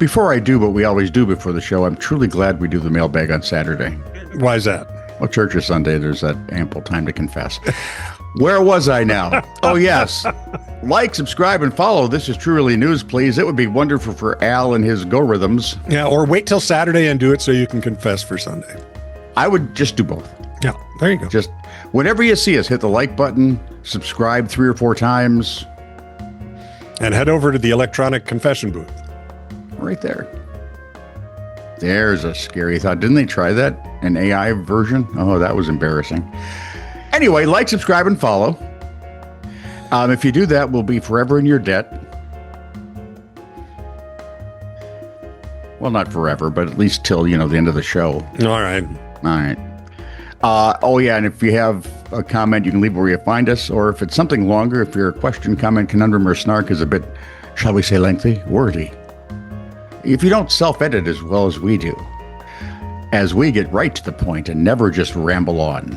Before I do what we always do before the show, I'm truly glad we do the mailbag on Saturday. Why is that? Well, church is Sunday. There's that ample time to confess. Where was I now? Oh, yes. Like, subscribe, and follow. This is Truly News, please. It would be wonderful for Al and his go-rhythms. Yeah, or wait till Saturday and do it so you can confess for Sunday. I would just do both. Yeah, there you go. Just whenever you see us, hit the like button, subscribe 3 or 4 times. And head over to the electronic confession booth. Right there. There's a scary thought. Didn't they try that? An AI version? Oh, that was embarrassing. Anyway, like, subscribe, and follow. If you do that, we'll be forever in your debt. Well, not forever, but at least till, the end of the show. All right. All right. Oh, yeah, and if you have a comment, you can leave where you find us. Or if it's something longer, if your question, comment, conundrum, or snark is a bit, shall we say, lengthy, wordy. If you don't self-edit as well as we do, as we get right to the point and never just ramble on.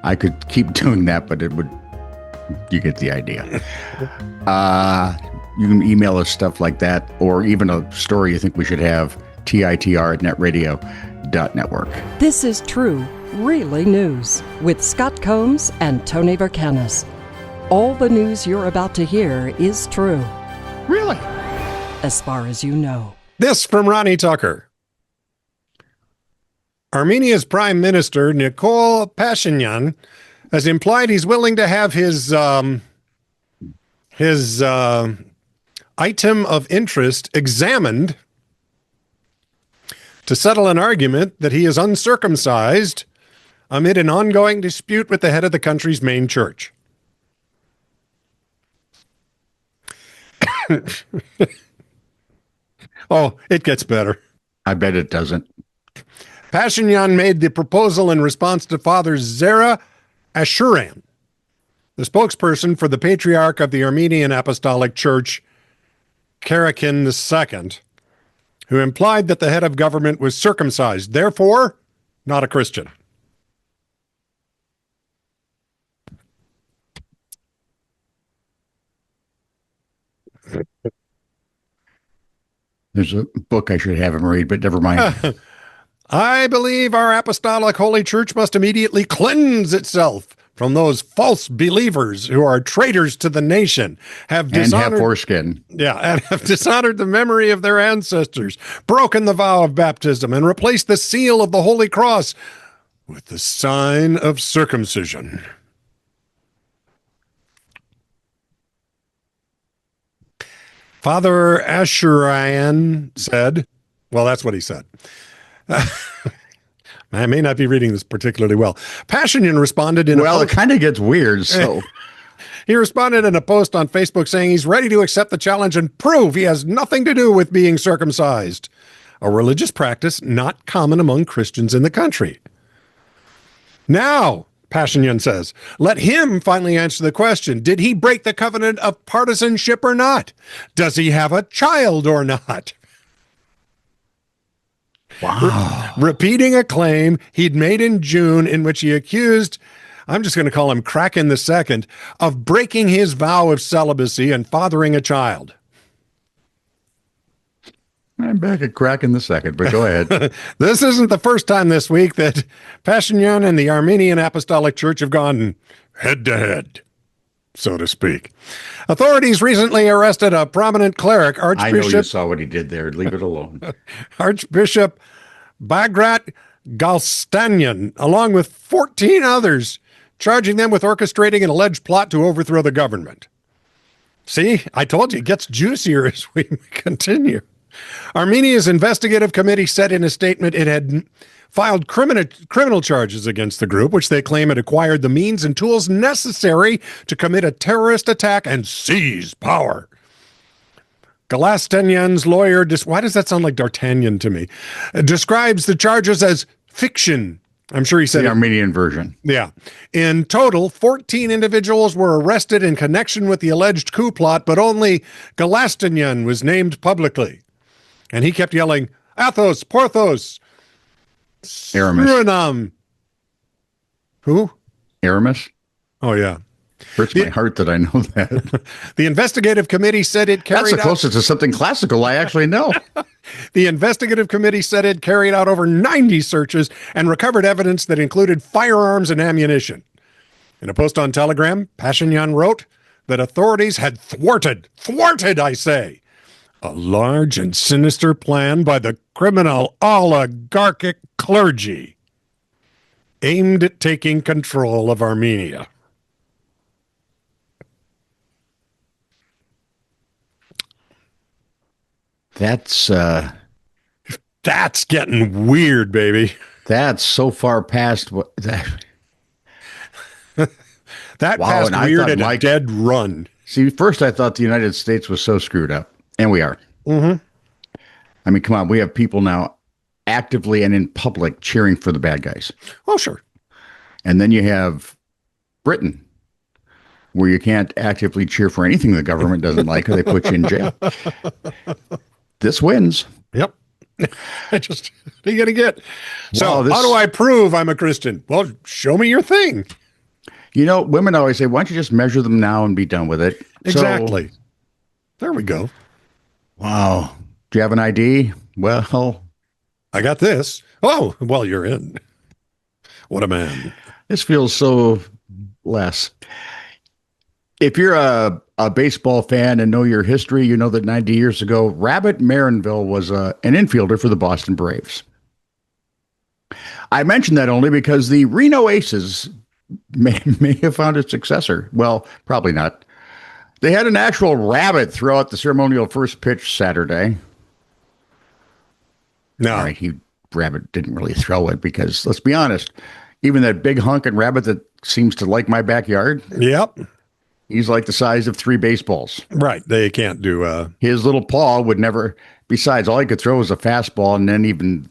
I could keep doing that, but you get the idea. You can email us stuff like that, or even a story you think we should have, TITR@netradio.network. This is True, Really News with Scot Combs and Tony Verkinnes. All the news you're about to hear is true. Really? As far as you know. This from Ronnie Tucker. Armenia's Prime Minister, Nikol Pashinyan, has implied he's willing to have his item of interest examined to settle an argument that he is uncircumcised amid an ongoing dispute with the head of the country's main church. Oh, it gets better. I bet it doesn't. Pashinyan made the proposal in response to Father Zera Ashuran, the spokesperson for the Patriarch of the Armenian Apostolic Church, Karakin II, who implied that the head of government was circumcised, therefore not a Christian. There's a book I should have him read, but never mind. I believe our apostolic holy church must immediately cleanse itself from those false believers who are traitors to the nation, and have foreskin. Yeah, and have dishonored the memory of their ancestors, broken the vow of baptism, and replaced the seal of the Holy Cross with the sign of circumcision. Father Ashuran said, well, that's what he said. I may not be reading this particularly well. Pashinyan responded in it kind of gets weird, so. He responded in a post on Facebook saying he's ready to accept the challenge and prove he has nothing to do with being circumcised, a religious practice not common among Christians in the country. Now, Pashinyan says, let him finally answer the question. Did he break the covenant of partisanship or not? Does he have a child or not? Wow. Repeating a claim he'd made in June in which he accused, I'm just going to call him Kraken II, of breaking his vow of celibacy and fathering a child. I'm back at Kraken II, but go ahead. This isn't the first time this week that Pashinyan and the Armenian Apostolic Church have gone head-to-head, so to speak. Authorities recently arrested a prominent cleric, Archbishop. I know you saw what he did there. Leave it alone. Archbishop Bagrat Galstanyan, along with 14 others, charging them with orchestrating an alleged plot to overthrow the government. See, I told you, it gets juicier as we continue. Armenia's investigative committee said in a statement it had filed criminal charges against the group, which they claim had acquired the means and tools necessary to commit a terrorist attack and seize power. Galastanyan's lawyer, why does that sound like D'Artagnan to me? Describes the charges as fiction. I'm sure he said the Armenian version. Yeah. In total, 14 individuals were arrested in connection with the alleged coup plot, but only Galastanyan was named publicly. And he kept yelling, Athos, Porthos, Aramis. Suriname. Who? Aramis. Oh, yeah. Hurts my heart that I know that. The investigative committee said it carried That's the closest to something classical I actually know. The investigative committee said it carried out over 90 searches and recovered evidence that included firearms and ammunition. In a post on Telegram, Pashinyan wrote that authorities had thwarted, I say, a large and sinister plan by the criminal oligarchic clergy aimed at taking control of Armenia. That's getting weird, baby. That's so far past what that. That Wow, passed and I weird thought in a Mike- dead run. See, first I thought the United States was so screwed up, and we are. Mm-hmm. I mean, come on, we have people now actively and in public cheering for the bad guys. Oh, sure. And then you have Britain, where you can't actively cheer for anything the government doesn't like, or they put you in jail. This wins. Yep. I just, what are you going to get? So, Wow, how do I prove I'm a Christian? Well, show me your thing. You know, women always say, why don't you just measure them now and be done with it? Exactly. There we go. Wow. Do you have an ID? Well, I got this. Oh, well, you're in. What a man. this feels so less. If you're a baseball fan and know your history, you know that 90 years ago, Rabbit Marinville was an infielder for the Boston Braves. I mention that only because the Reno Aces may have found a successor. Well, probably not. They had an actual rabbit throw out the ceremonial first pitch Saturday. No. All right, rabbit didn't really throw it because, let's be honest, even that big hunking rabbit that seems to like my backyard, Yep. he's like the size of 3 baseballs. Right. They can't do His little paw would never, besides, all he could throw was a fastball, and then even,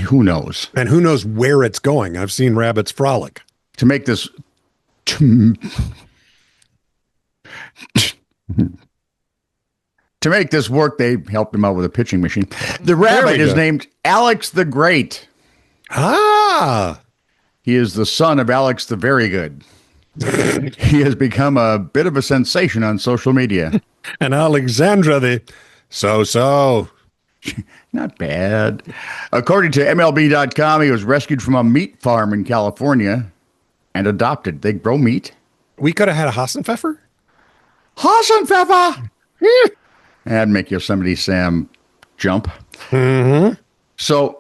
who knows? and who knows where it's going. I've seen rabbits frolic. To make this, to make this work, they helped him out with a pitching machine. The rabbit is named Alex the Great. Ah. He is the son of Alex the Very Good. He has become a bit of a sensation on social media. And Alexandra the so-so. Not bad. According to MLB.com, he was rescued from a meat farm in California and adopted. They grow meat. We could have had a Hassenpfeffer. Hassenpfeffer! That'd make Yosemite Sam jump. Mm-hmm. So,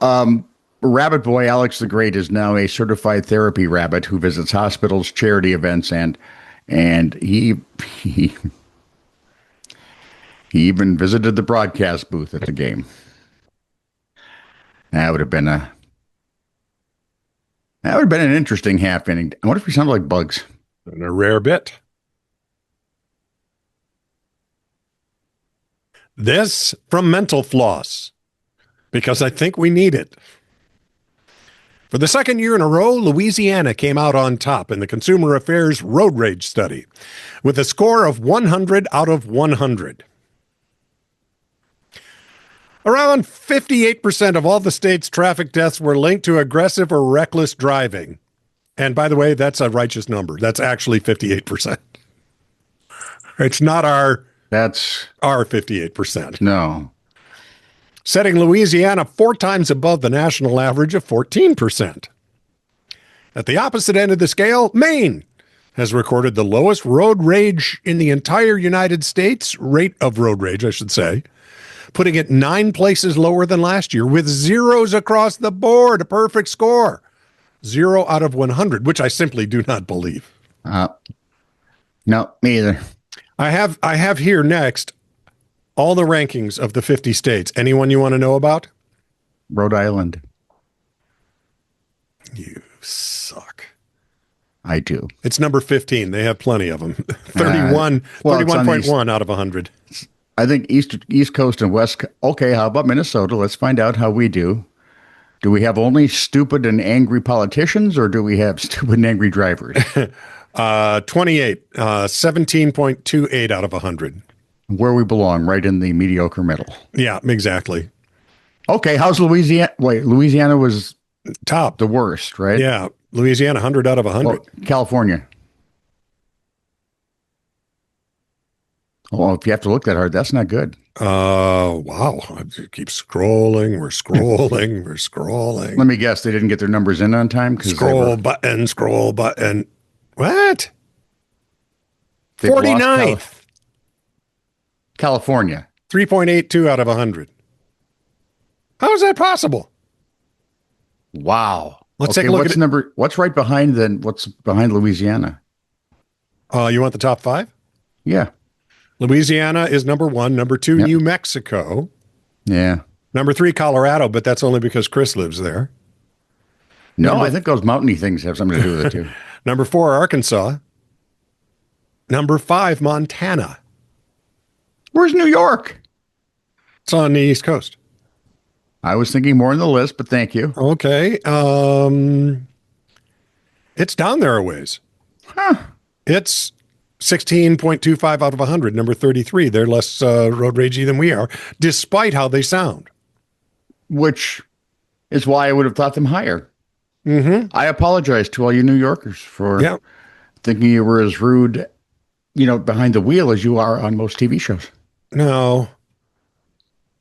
Rabbit Boy Alex the Great is now a certified therapy rabbit who visits hospitals, charity events, and he even visited the broadcast booth at the game. That would have been an interesting half inning. I wonder if he sounded like Bugs. And a rare bit. This from Mental Floss, because I think we need it. For the second year in a row, Louisiana came out on top in the Consumer Affairs Road Rage Study with a score of 100 out of 100. Around 58% of all the state's traffic deaths were linked to aggressive or reckless driving. And by the way, that's a righteous number. That's actually 58%. It's not our 58%. No. Setting Louisiana 4 times above the national average of 14%. At the opposite end of the scale, Maine has recorded the lowest road rage in the entire United States, rate of road rage, I should say, putting it 9 places lower than last year with zeros across the board, a perfect score. 0 out of 100, which I simply do not believe. No, me either. I have here next all the rankings of the 50 states. Anyone you want to know about? Rhode Island. You suck. I do. It's number 15. They have plenty of them. 31.1 out of 100. I think East Coast and West. Okay, how about Minnesota? Let's find out how we do. Do we have only stupid and angry politicians, or do we have stupid and angry drivers? 28, 17.28 out of 100. Where we belong, right in the mediocre middle. Yeah, exactly. Okay, how's Louisiana? Wait, Louisiana was Top. the worst, right? Yeah, Louisiana, 100 out of 100. Well, California. Oh, if you have to look that hard, that's not good. Wow. I keep scrolling. We're scrolling. We're scrolling. Let me guess, they didn't get their numbers in on time because Scroll button, scroll button. What? they've lost 49th. California. 3.82 out of 100. How is that possible? Wow. Let's take a look what's at it. number? What's right behind then? What's behind Louisiana? You want the top 5? Yeah. Louisiana is number 1. Number 2, Yep. New Mexico. Yeah. Number 3, Colorado, but that's only because Chris lives there. No, I think those mountainy things have something to do with it too. Number 4, Arkansas. Number 5, Montana. Where's New York? It's on the East Coast. I was thinking more on the list, but thank you. Okay. It's down there a ways. Huh. It's 16.25 out of 100, number 33. They're less road ragey than we are, despite how they sound. Which is why I would have thought them higher. Mm-hmm. I apologize to all you New Yorkers for Yeah. thinking you were as rude, behind the wheel as you are on most TV shows. No.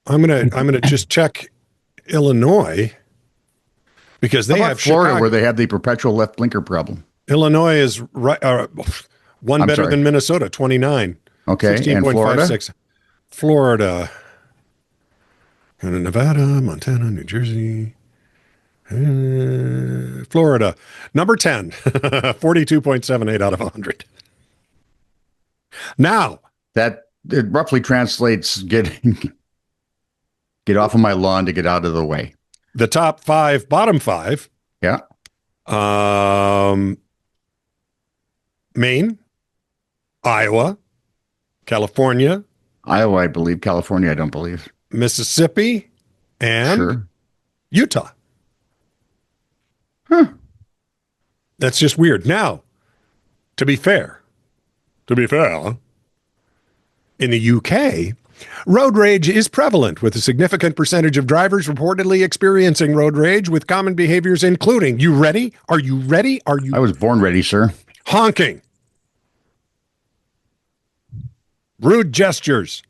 I'm gonna just check Illinois because they How about have Florida, Chicago. where they have the perpetual left blinker problem. Illinois is right, one I'm better sorry. than Minnesota, 29. Okay, and Florida? 16.56. Florida. Nevada, Montana, New Jersey. Florida. Number 10. 42.78 out of 100. Now. That it roughly translates get off of my lawn to get out of the way. The top 5, bottom 5. Yeah. Maine, Iowa, California, Iowa, I believe. California, I don't believe. Mississippi, and Sure. Utah. Huh. That's just weird. Now, to be fair, in the UK, road rage is prevalent, with a significant percentage of drivers reportedly experiencing road rage with common behaviors including, you ready? Are you ready? I was born ready, sir. Honking, rude gestures,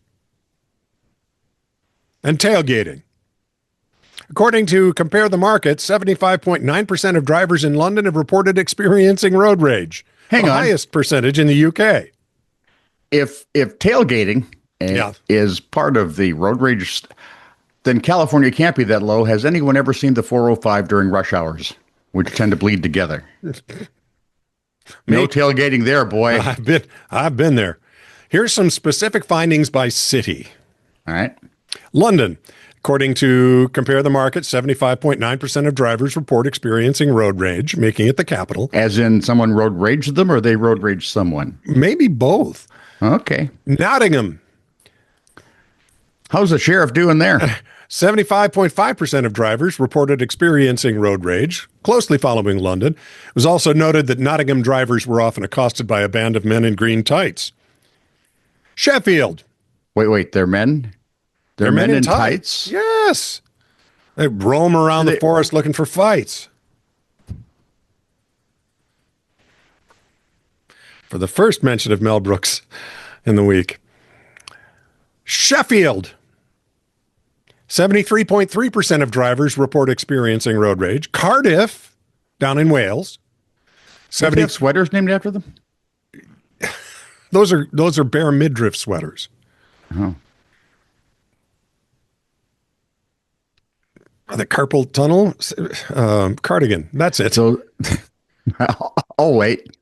and tailgating. According to Compare the Market, 75.9% of drivers in London have reported experiencing road rage. Hang the on. highest percentage in the UK. If tailgating is part of the road rage, then California can't be that low. Has anyone ever seen the 405 during rush hours, which tend to bleed together? No tailgating there, boy. I've been there. Here's some specific findings by city. All right. London. According to Compare the Market, 75.9% of drivers report experiencing road rage, making it the capital. As in someone road raged them, or they road raged someone? Maybe both. Okay. Nottingham. How's the sheriff doing there? 75.5% of drivers reported experiencing road rage, closely following London. It was also noted that Nottingham drivers were often accosted by a band of men in green tights. Sheffield. Wait, they're men? They're men in tights? Yes. They roam around the forest looking for fights. For the first mention of Mel Brooks in the week. Sheffield. 73.3% of drivers report experiencing road rage. Cardiff, down in Wales. Do they have sweaters named after them? Those are bare midriff sweaters. Oh. The carpal tunnel cardigan. That's it. So, oh, wait.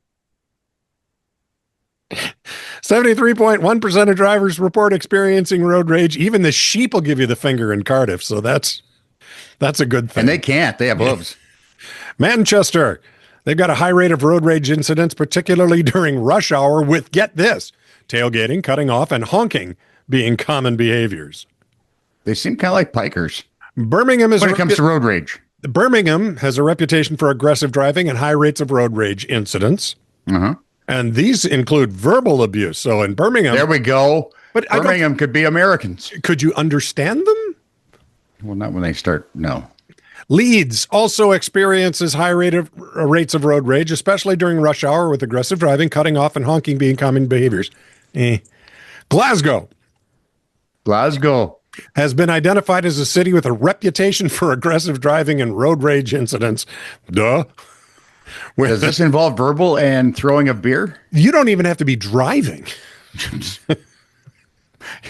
73.1% of drivers report experiencing road rage. Even the sheep will give you the finger in Cardiff, so that's a good thing. And they can't. They have hooves. Manchester. They've got a high rate of road rage incidents, particularly during rush hour, with, get this, tailgating, cutting off, and honking being common behaviors. They seem kind of like pikers Birmingham is when it comes to road rage. Birmingham has a reputation for aggressive driving and high rates of road rage incidents. Uh-huh. And these include verbal abuse. So in Birmingham... There we go. But Birmingham could be Americans. Could you understand them? Well, not when they start, no. Leeds also experiences high rates of road rage, especially during rush hour with aggressive driving, cutting off, and honking being common behaviors. Glasgow Glasgow. has been identified as a city with a reputation for aggressive driving and road rage incidents. Duh. Does this involve verbal and throwing of beer? You don't even have to be driving.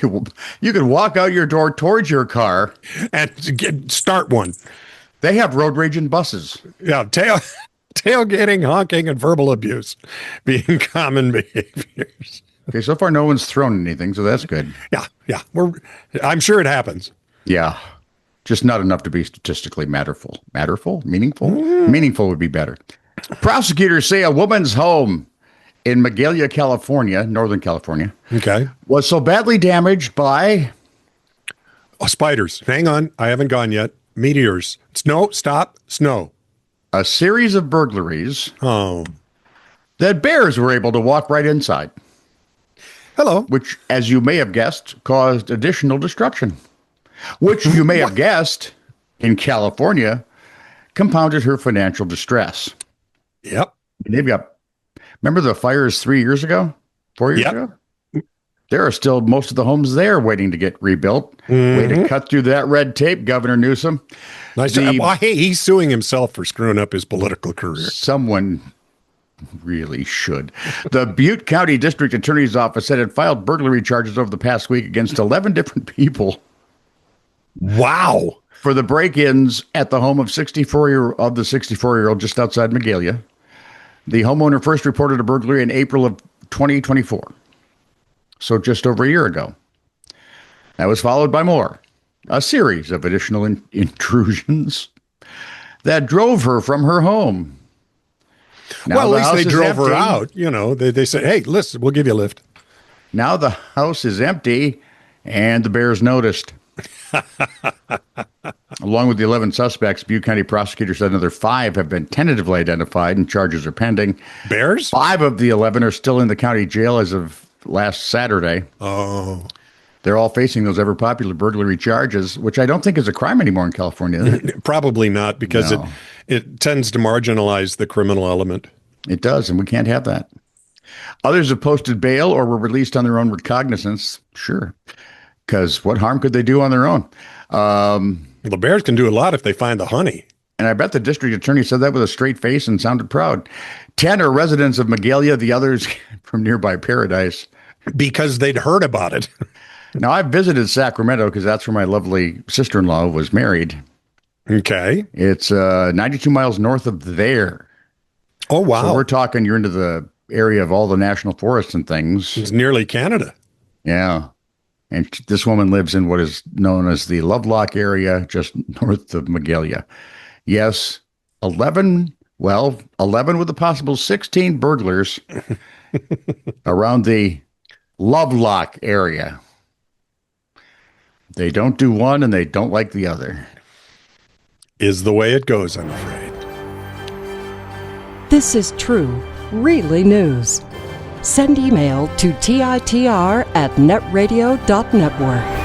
You could walk out your door towards your car And start one. They have road rage in buses. Yeah, tailgating, honking, and verbal abuse being common behaviors. Okay, so far no one's thrown anything, so that's good. Yeah. I'm sure it happens. Yeah, just not enough to be statistically matterful. Matterful? Meaningful? Meaningful would be better. Prosecutors say a woman's home in Magalia, California, Northern California, Okay. was so badly damaged by Spiders. Hang on. I haven't gone yet. Meteors. Snow. Stop. Snow. a series of burglaries Oh. that bears were able to walk right inside, Hello. which, as you may have guessed, caused additional destruction, which you may have guessed in California compounded her financial distress. Yep. They've got, remember the fires 3 years ago, 4 years Yep. ago? There are still most of the homes there waiting to get rebuilt. Way to cut through that red tape, Governor Newsom. Nice. The- Well, hey, he's suing himself for screwing up his political career. Someone really should. The Butte County District Attorney's Office said it filed burglary charges over the past week against 11 different people Wow. for the break-ins at the home of the 64-year-old just outside Magalia. The homeowner first reported a burglary in April of 2024, so just over a year ago. That was followed by a series of additional intrusions that drove her from her home. Now Well, the at least house they is drove her empty. out. You know, they said, hey, listen, we'll give you a lift. Now the house is empty, and the bears noticed. Along with the 11 suspects, Butte County prosecutors said another 5 have been tentatively identified and charges are pending. Bears? 5 of the 11 are still in the county jail as of last Saturday. Oh. They're all facing those ever popular burglary charges, which I don't think is a crime anymore in California. Probably not, because No. it tends to marginalize the criminal element. It does, and we can't have that. Others have posted bail or were released on their own recognizance. Sure. Because what harm could they do on their own? The bears can do a lot if they find the honey. And I bet the district attorney said that with a straight face and sounded proud. 10 are residents of Magalia, the others from nearby Paradise. Because they'd heard about it. Now, I've visited Sacramento because that's where my lovely sister-in-law was married. Okay. It's 92 miles north of there. Oh, wow. So we're talking, you're into the area of all the national forests and things. It's nearly Canada. Yeah. And this woman lives in what is known as the Lovelock area, just north of Magalia. Yes, 11 with a possible 16 burglars around the Lovelock area. They don't do one and they don't like the other. Is the way it goes, I'm afraid. This is true, really news. Send email to TITR@netradio.network.